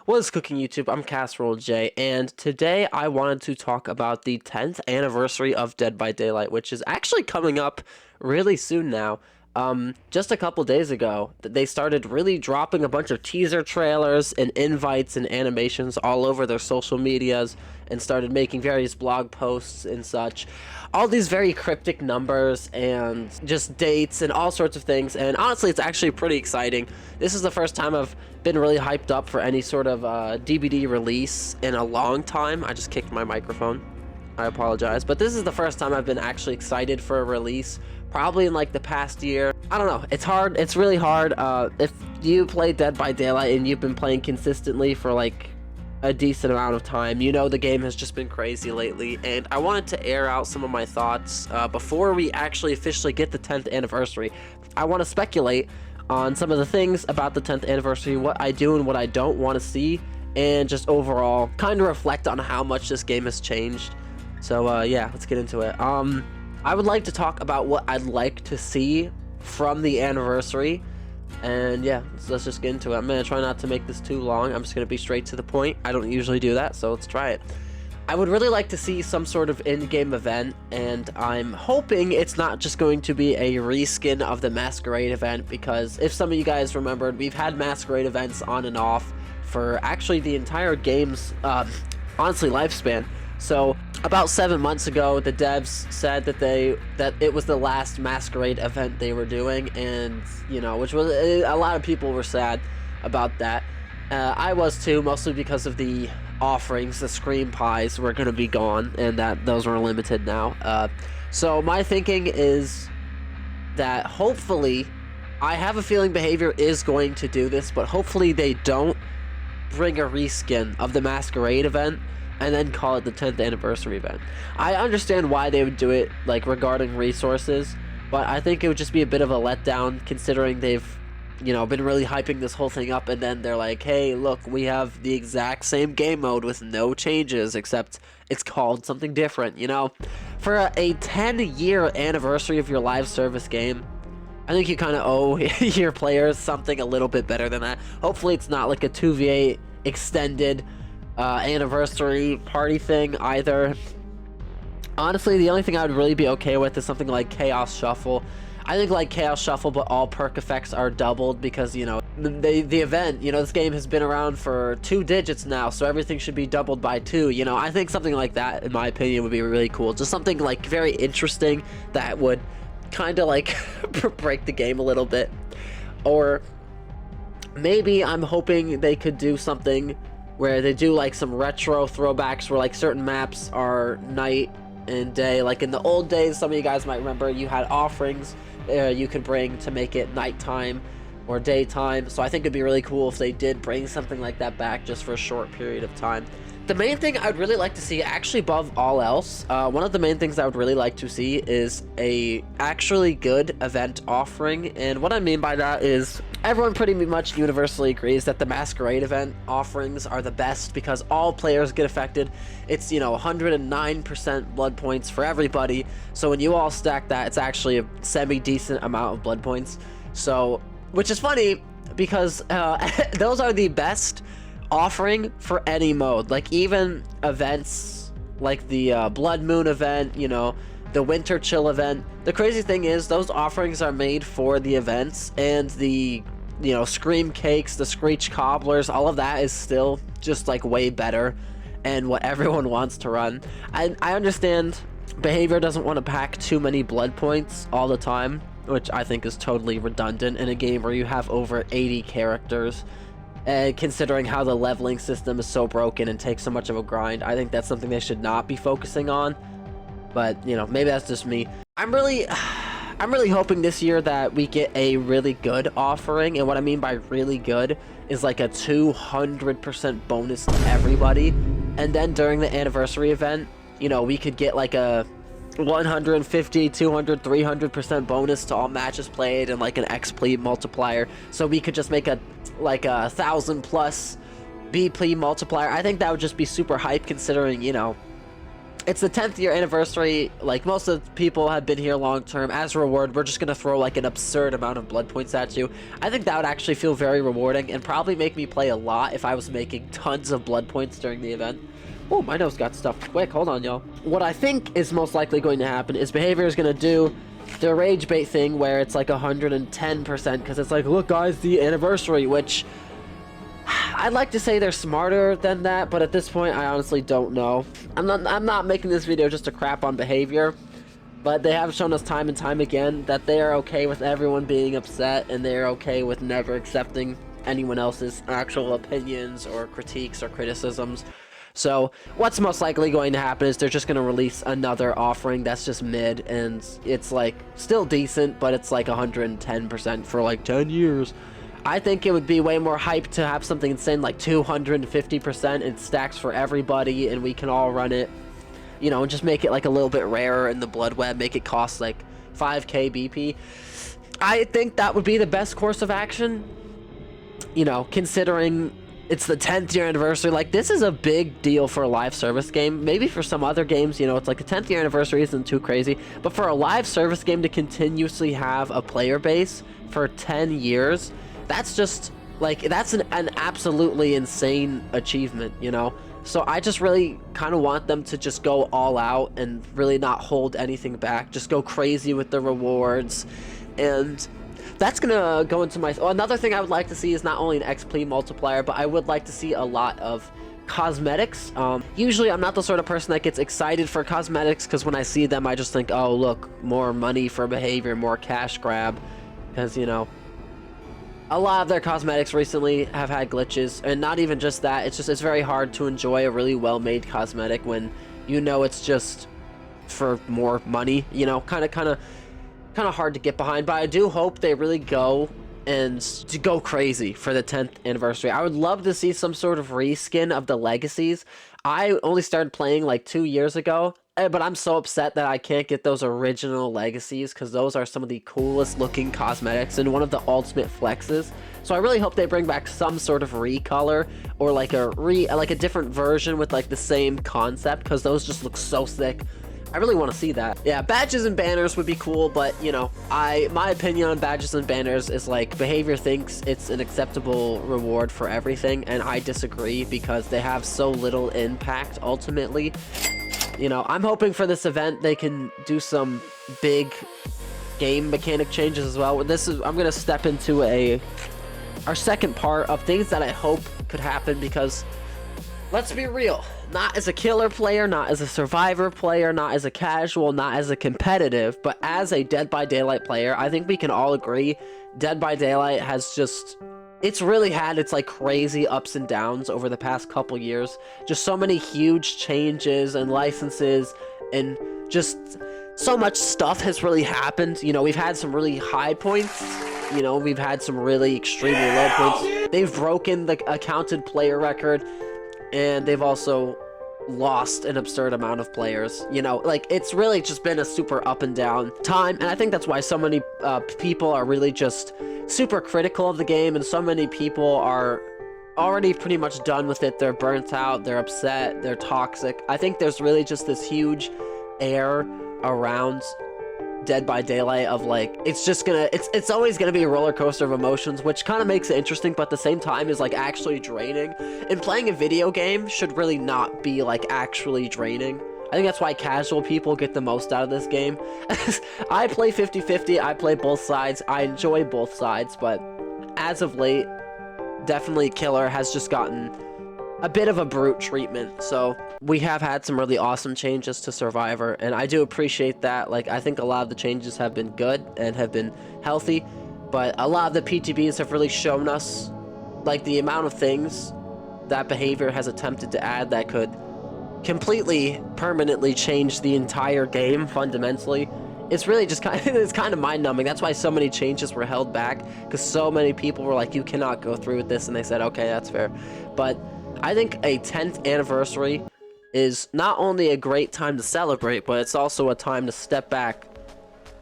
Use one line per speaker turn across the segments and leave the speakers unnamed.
What is cooking, YouTube? I'm Casserole J, and today I wanted to talk about the 10th anniversary of Dead by Daylight, which is actually coming up really soon now. Just a couple days ago, they started really dropping a bunch of teaser trailers and invites and animations all over their social medias and started making various blog posts and such. All these very cryptic numbers and just dates and all sorts of things, and honestly, it's actually pretty exciting. This is the first time I've been really hyped up for any sort of DBD release in a long time. I just kicked my microphone. I apologize, but this is the first time I've been actually excited for a release, probably in like the past year. I don't know, it's hard, it's really hard. If you play Dead by Daylight and you've been playing consistently for like a decent amount of time, you know the game has just been crazy lately, and I wanted to air out some of my thoughts before we actually officially get the 10th anniversary. I want to speculate on some of the things about the 10th anniversary, what I do and what I don't want to see, and just overall kind of reflect on how much this game has changed. So yeah, let's get into it. I would like to talk about what I'd like to see from the anniversary, and yeah, let's just get into it. I'm gonna try not to make this too long. I'm just gonna be straight to the point. I don't usually do that, so let's try it. I would really like to see some sort of in-game event, and I'm hoping it's not just going to be a reskin of the Masquerade event, because if some of you guys remembered, we've had Masquerade events on and off for actually the entire game's honestly lifespan. So about 7 months ago, the devs said that it was the last Masquerade event they were doing, and you know, which was a lot of people were sad about that. I was too, mostly because of the offerings. The Scream Pies were going to be gone, and that those were limited now. So my thinking is that hopefully, I have a feeling Behaviour is going to do this, but hopefully they don't bring a reskin of the Masquerade event and then call it the 10th anniversary event. I understand why they would do it, like regarding resources, but I think it would just be a bit of a letdown considering they've, you know, been really hyping this whole thing up, and then they're like, hey, look, we have the exact same game mode with no changes, except it's called something different, you know? For a 10-year anniversary of your live service game, I think you kind of owe your players something a little bit better than that. Hopefully it's not like a 2v8 extended anniversary party thing either. Honestly, the only thing I would really be okay with is something like Chaos Shuffle. I think like Chaos Shuffle, but all perk effects are doubled because, you know, the event, you know, this game has been around for 2 digits now, so everything should be doubled by 2, you know. I think something like that, in my opinion, would be really cool. Just something like very interesting that would kind of like break the game a little bit. Or maybe I'm hoping they could do something where they do like some retro throwbacks where like certain maps are night and day. Like in the old days, some of you guys might remember, you had offerings you could bring to make it nighttime or daytime. So I think it'd be really cool if they did bring something like that back just for a short period of time. The main thing I'd really like to see, actually above all else, one of the main things I would really like to see is a actually good event offering. And what I mean by that is everyone pretty much universally agrees that the Masquerade event offerings are the best because all players get affected. It's, you know, 109% blood points for everybody. So when you all stack that, it's actually a semi-decent amount of blood points. So, which is funny because those are the best offering for any mode. Like even events like the Blood Moon event, you know, the Winter Chill event. The crazy thing is those offerings are made for the events, and the, you know, Scream Cakes, the Screech Cobblers, all of that is still just like way better and what everyone wants to run. I understand Behaviour doesn't want to pack too many blood points all the time, which I think is totally redundant in a game where you have over 80 characters. Considering how the leveling system is so broken and takes so much of a grind, I think that's something they should not be focusing on. But, you know, maybe that's just me. I'm really hoping this year that we get a really good offering, and what I mean by really good is like a 200% bonus to everybody, and then during the anniversary event, you know, we could get like a 150, 200, 300% bonus to all matches played, and like an XP multiplier, so we could just make a like 1,000+ BP multiplier. I think that would just be super hype considering, you know, it's the 10th year anniversary. Like, most of the people have been here long term. As a reward, we're just gonna throw like an absurd amount of blood points at you. I think that would actually feel very rewarding and probably make me play a lot if I was making tons of blood points during the event. Oh, my nose got stuffed quick. Hold on, y'all. What I think is most likely going to happen is Behaviour is gonna do the rage bait thing where it's like 110%, because it's like, look guys, the anniversary, which I'd like to say they're smarter than that, but at this point I honestly don't know. I'm not making this video just to crap on Behaviour, but they have shown us time and time again that they are okay with everyone being upset, and they're okay with never accepting anyone else's actual opinions or critiques or criticisms. So what's most likely going to happen is they're just going to release another offering that's just mid, and it's like still decent, but it's like 110% for like 10 years. I think it would be way more hype to have something insane like 250%. It stacks for everybody and we can all run it, you know, and just make it like a little bit rarer in the blood web, make it cost like 5k BP. I think that would be the best course of action, you know, considering it's the 10th year anniversary. Like, this is a big deal for a live service game. Maybe for some other games, you know, it's like the 10th year anniversary isn't too crazy, but for a live service game to continuously have a player base for 10 years, that's just like, that's an absolutely insane achievement, you know. So I just really kind of want them to just go all out and really not hold anything back, just go crazy with the rewards. And that's gonna go into my another thing I would like to see is not only an XP multiplier, but I would like to see a lot of cosmetics. Usually I'm not the sort of person that gets excited for cosmetics, because when I see them I just think, oh look, more money for Behaviour, more cash grab, because, you know, a lot of their cosmetics recently have had glitches. And not even just that, it's just, it's very hard to enjoy a really well-made cosmetic when you know it's just for more money, you know. Kind of hard to get behind. But I do hope they really go and to go crazy for the 10th anniversary. I would love to see some sort of reskin of the legacies. I only started playing like 2 years ago, but I'm so upset that I can't get those original legacies, because those are some of the coolest looking cosmetics and one of the ultimate flexes. So I really hope they bring back some sort of recolor, or like a different version with like the same concept, because those just look so sick. I really want to see that. Yeah, badges and banners would be cool, but, you know, my opinion on badges and banners is like, Behaviour thinks it's an acceptable reward for everything, and I disagree, because they have so little impact ultimately. You know, I'm hoping for this event they can do some big game mechanic changes as well. I'm gonna step into our second part of things that I hope could happen, because let's be real, not as a killer player, not as a survivor player, not as a casual, not as a competitive, but as a Dead by Daylight player, I think we can all agree Dead by Daylight has just, it's really had its like crazy ups and downs over the past couple years. Just so many huge changes and licenses, and just so much stuff has really happened. You know, we've had some really high points, you know, we've had some really extremely low points. They've broken the accounted player record, and they've also lost an absurd amount of players. You know, like, it's really just been a super up and down time, and I think that's why so many people are really just super critical of the game, and so many people are already pretty much done with it. They're burnt out, they're upset, they're toxic. I think there's really just this huge air around Dead by Daylight of like, it's always gonna be a roller coaster of emotions, which kind of makes it interesting, but at the same time is like actually draining. And playing a video game should really not be like actually draining. I think that's why casual people get the most out of this game. I play 50-50, I play both sides, I enjoy both sides, but as of late, definitely Killer has just gotten a bit of a brute treatment. So we have had some really awesome changes to Survivor, and I do appreciate that. Like, I think a lot of the changes have been good and have been healthy, but a lot of the PTBs have really shown us like the amount of things that Behaviour has attempted to add that could completely permanently change the entire game fundamentally. It's really just it's kind of mind-numbing. That's why so many changes were held back, because so many people were like, you cannot go through with this, and they said, okay, that's fair. But I think a 10th anniversary is not only a great time to celebrate, but it's also a time to step back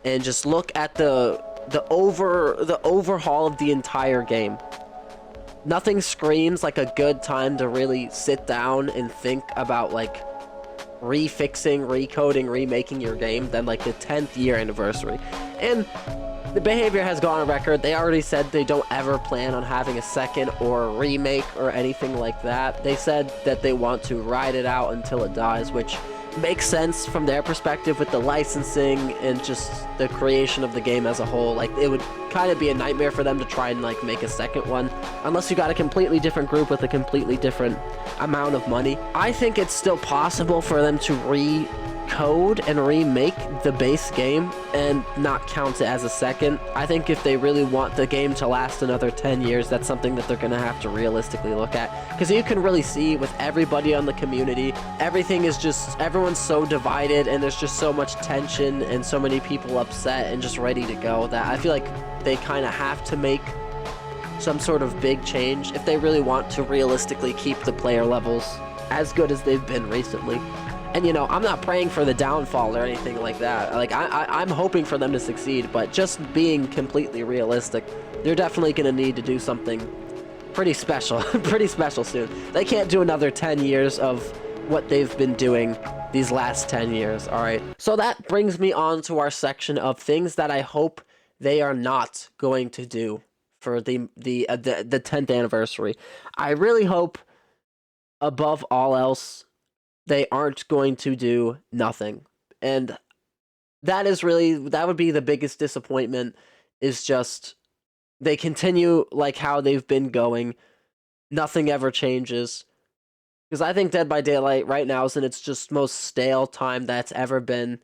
and just look at the overhaul of the entire game. Nothing screams like a good time to really sit down and think about like refixing, recoding, remaking your game than like the 10th year anniversary. And the Behavior has gone on record. They already said they don't ever plan on having a second or a remake or anything like that. They said that they want to ride it out until it dies, which makes sense from their perspective with the licensing and just the creation of the game as a whole. Like, it would kind of be a nightmare for them to try and like make a second one unless you got a completely different group with a completely different amount of money. I think it's still possible for them to recode and remake the base game and not count it as a second. I think if they really want the game to last another 10 years, that's something that they're going to have to realistically look at, because you can really see with everybody on the community, everything is just, everyone's so divided and there's just so much tension and so many people upset and just ready to go that I feel like they kind of have to make some sort of big change if they really want to realistically keep the player levels as good as they've been recently. And, you know, I'm not praying for the downfall or anything like that. Like, I'm hoping for them to succeed, but just being completely realistic, they're definitely going to need to do something pretty special, pretty special soon. They can't do another 10 years of what they've been doing these last 10 years, all right? So that brings me on to our section of things that I hope they are not going to do for the 10th anniversary. I really hope, above all else, they aren't going to do nothing. And that would be the biggest disappointment, is just they continue like how they've been going. Nothing ever changes. Because I think Dead by Daylight right now is in its just most stale time that's ever been.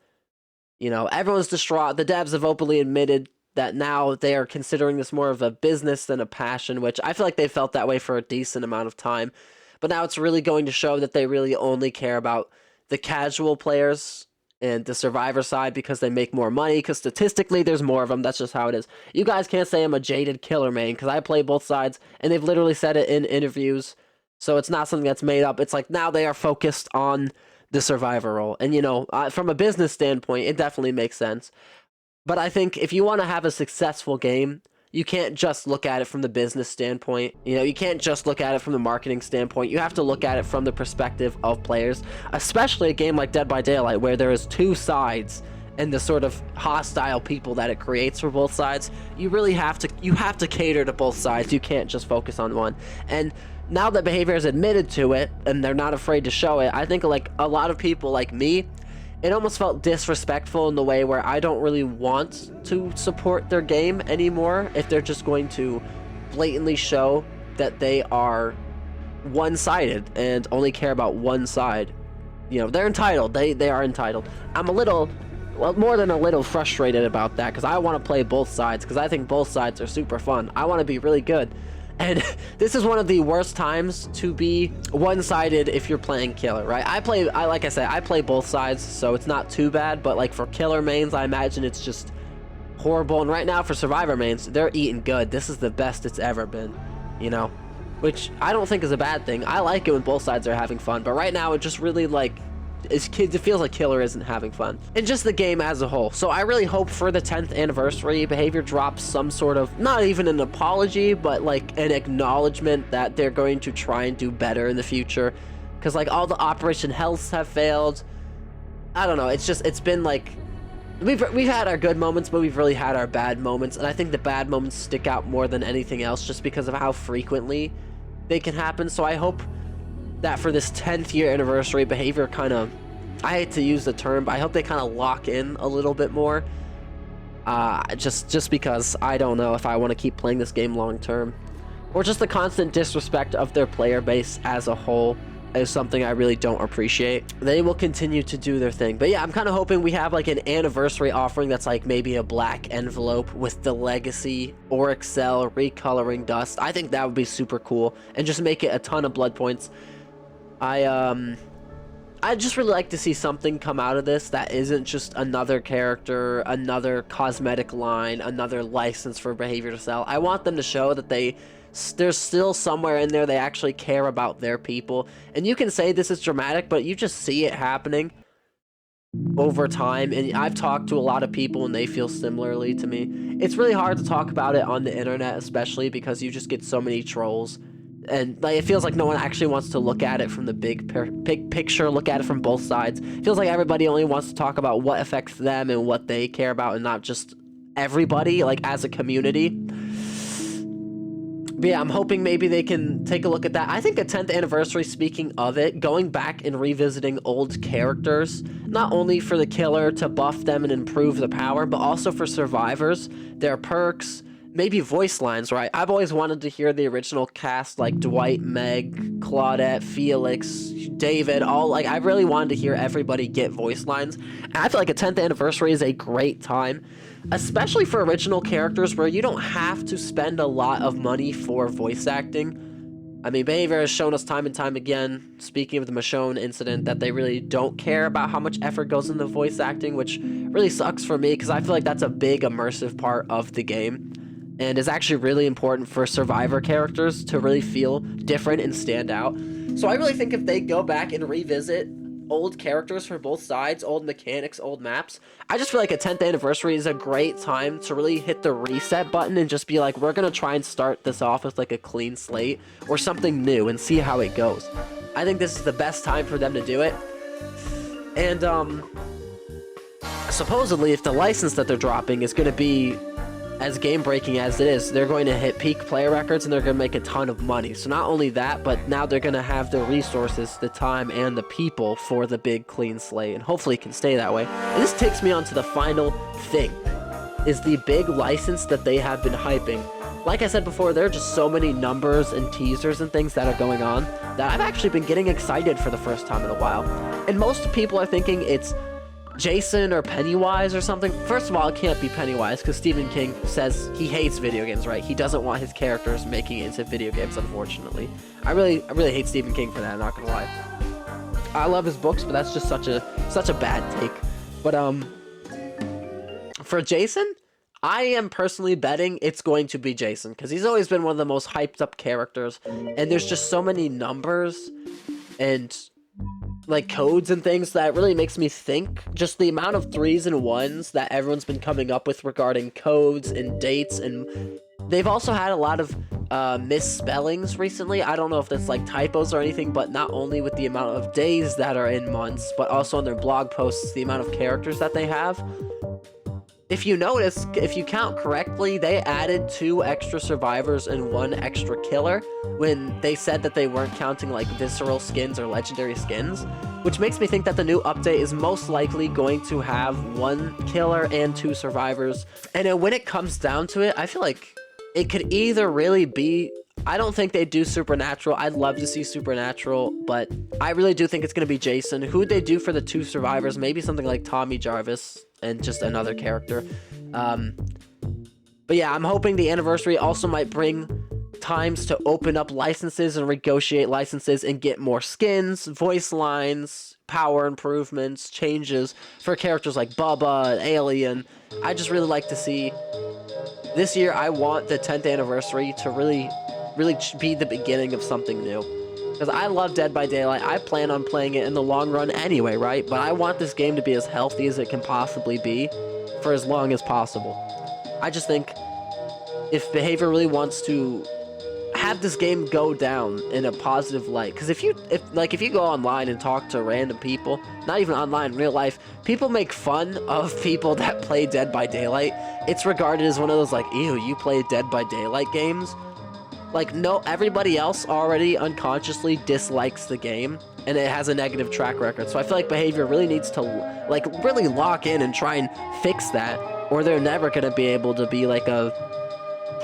You know, everyone's distraught. The devs have openly admitted that now they are considering this more of a business than a passion, which I feel like they felt that way for a decent amount of time. But now it's really going to show that they really only care about the casual players and the survivor side because they make more money, because statistically there's more of them. That's just how it is. You guys can't say I'm a jaded killer main, because I play both sides, and they've literally said it in interviews. So it's not something that's made up. It's like now they are focused on the survivor role. And, you know, from a business standpoint, it definitely makes sense. But I think if you want to have a successful game, you can't just look at it from the business standpoint. You know, you can't just look at it from the marketing standpoint. You have to look at it from the perspective of players, especially a game like Dead by Daylight, where there is two sides and the sort of hostile people that it creates for both sides. You really have to cater to both sides. You can't just focus on one. And now that Behavior has admitted to it and they're not afraid to show it, I think like a lot of people like me, it almost felt disrespectful in the way where I don't really want to support their game anymore if they're just going to blatantly show that they are one-sided and only care about one side. You know, they're entitled. They are entitled. I'm a little, well, more than a little frustrated about that, because I want to play both sides, because I think both sides are super fun. I want to be really good. And this is one of the worst times to be one-sided if you're playing killer, right? Like I said, I play both sides, so it's not too bad. But like for killer mains, I imagine it's just horrible. And right now for survivor mains, they're eating good. This is the best it's ever been, you know? Which I don't think is a bad thing. I like it when both sides are having fun. But right now, it just really like, it feels like killer isn't having fun, and just the game as a whole. So I really hope for the 10th anniversary, Behavior drops some sort of, not even an apology, but like an acknowledgement that they're going to try and do better in the future, because like all the Operation Healths have failed. I don't know, it's been like we've had our good moments, but we've really had our bad moments, and I think the bad moments stick out more than anything else just because of how frequently they can happen. So I hope that for this 10th year anniversary, Behavior kind of, I hate to use the term, but I hope they kind of lock in a little bit more. Just because I don't know if I want to keep playing this game long term. Or just the constant disrespect of their player base as a whole is something I really don't appreciate. They will continue to do their thing. But yeah, I'm kind of hoping we have like an anniversary offering that's like maybe a black envelope with the Legacy or Excel recoloring dust. I think that would be super cool, and just make it a ton of blood points. I'd just really like to see something come out of this that isn't just another character, another cosmetic line, another license for Behavior to sell. I want them to show that there's still somewhere in there they actually care about their people. And you can say this is dramatic, but you just see it happening over time. And I've talked to a lot of people and they feel similarly to me. It's really hard to talk about it on the internet, especially because you just get so many trolls And like, it feels like no one actually wants to look at it from the big picture, look at it from both sides. It feels like everybody only wants to talk about what affects them and what they care about, and not just everybody, like, as a community. But yeah, I'm hoping maybe they can take a look at that. I think the 10th anniversary, speaking of it, going back and revisiting old characters, not only for the killer to buff them and improve the power, but also for survivors, their perks, maybe voice lines, right? I've always wanted to hear the original cast, like Dwight, Meg, Claudette, Felix, David, all, like, I really wanted to hear everybody get voice lines. And I feel like a 10th anniversary is a great time, especially for original characters where you don't have to spend a lot of money for voice acting. I mean, Behaviour has shown us time and time again, speaking of the Michonne incident, that they really don't care about how much effort goes into voice acting, which really sucks for me because I feel like that's a big immersive part of the game. And is actually really important for survivor characters to really feel different and stand out. So I really think if they go back and revisit old characters for both sides, old mechanics, old maps, I just feel like a 10th anniversary is a great time to really hit the reset button and just be like, we're gonna try and start this off with like a clean slate or something new and see how it goes. I think this is the best time for them to do it. And supposedly if the license that they're dropping is gonna be as game-breaking as it is, they're going to hit peak player records and they're going to make a ton of money. So not only that, but now they're going to have the resources, the time, and the people for the big clean slate, and hopefully it can stay that way. And this takes me on to the final thing, is the big license that they have been hyping. Like I said before, there are just so many numbers and teasers and things that are going on that I've actually been getting excited for the first time in a while. And most people are thinking it's Jason or Pennywise or something. First of all, it can't be Pennywise because Stephen King says he hates video games, right? He doesn't want his characters making it into video games, unfortunately. I really hate Stephen King for that, I'm not gonna lie. I love his books, but that's just such a bad take. But for Jason, I am personally betting it's going to be Jason because he's always been one of the most hyped up characters, and there's just so many numbers and like codes and things that really makes me think just the amount of 3s and 1s that everyone's been coming up with regarding codes and dates. And they've also had a lot of misspellings recently. I don't know if that's like typos or anything, but not only with the amount of days that are in months, but also on their blog posts, the amount of characters that they have. If you notice, if you count correctly, they added 2 extra survivors and 1 extra killer when they said that they weren't counting like visceral skins or legendary skins, which makes me think that the new update is most likely going to have 1 killer and 2 survivors. And then when it comes down to it, I feel like it could either really be, I don't think they do Supernatural. I'd love to see Supernatural, but I really do think it's going to be Jason. Who'd they do for the 2 survivors? Maybe something like Tommy Jarvis and just another character. But yeah, I'm hoping the anniversary also might bring times to open up licenses and negotiate licenses and get more skins, voice lines, power improvements, changes for characters like Bubba, Alien. I just really like to see this year. I want the 10th anniversary to really be the beginning of something new. Because I love Dead by Daylight. I plan on playing it in the long run anyway, right? But I want this game to be as healthy as it can possibly be for as long as possible. I just think if Behaviour really wants to have this game go down in a positive light, because if you go online and talk to random people, not even online, in real life, people make fun of people that play Dead by Daylight. It's regarded as one of those like, ew, you play Dead by Daylight games? Like, no, everybody else already unconsciously dislikes the game, and it has a negative track record. So I feel like Behaviour really needs to, like, really lock in and try and fix that, or they're never going to be able to be, like,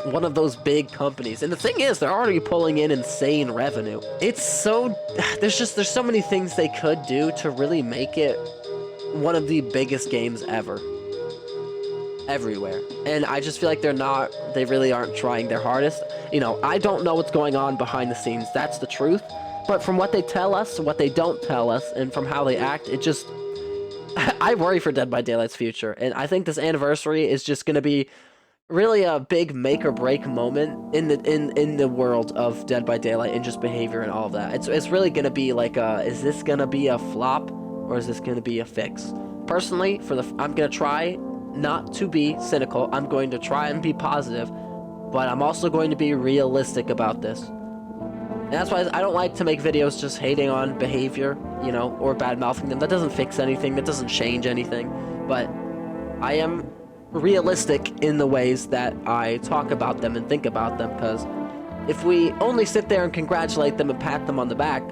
one of those big companies. And the thing is, they're already pulling in insane revenue. It's so, there's so many things they could do to really make it one of the biggest games ever. Everywhere. And I just feel like they really aren't trying their hardest. You know, I don't know what's going on behind the scenes, that's the truth. But from what they tell us, what they don't tell us, and from how they act, it just, I worry for Dead by Daylight's future. And I think this anniversary is just gonna be really a big make or break moment in the world of Dead by Daylight and just Behaviour and all of that. It's really gonna be like is this gonna be a flop or is this gonna be a fix? Personally, I'm gonna try not to be cynical. I'm going to try and be positive, but I'm also going to be realistic about this. And that's why I don't like to make videos just hating on behavior, you know, or bad-mouthing them. That doesn't fix anything. That doesn't change anything. But I am realistic in the ways that I talk about them and think about them, because if we only sit there and congratulate them and pat them on the back,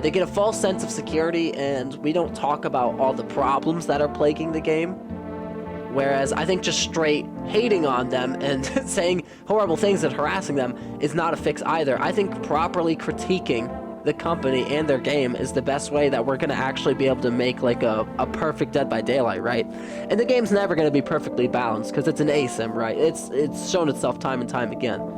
they get a false sense of security, and we don't talk about all the problems that are plaguing the game. Whereas I think just straight hating on them and saying horrible things and harassing them is not a fix either. I think properly critiquing the company and their game is the best way that we're going to actually be able to make like a perfect Dead by Daylight, right? And the game's never going to be perfectly balanced because it's an ASIM, right? It's shown itself time and time again.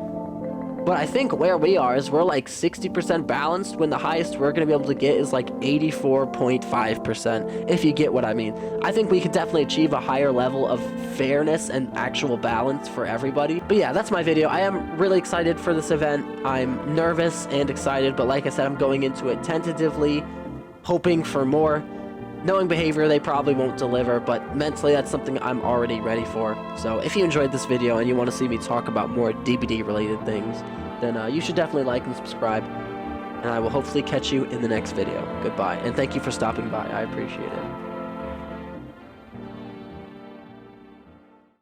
But I think where we are is we're like 60% balanced, when the highest we're going to be able to get is like 84.5%, if you get what I mean. I think we could definitely achieve a higher level of fairness and actual balance for everybody. But yeah, that's my video. I am really excited for this event. I'm nervous and excited, but like I said, I'm going into it tentatively, hoping for more. Knowing behavior, they probably won't deliver, but mentally that's something I'm already ready for. So if you enjoyed this video and you want to see me talk about more DBD related things, then you should definitely like and subscribe, and I will hopefully catch you in the next video. Goodbye, and thank you for stopping by. I appreciate it.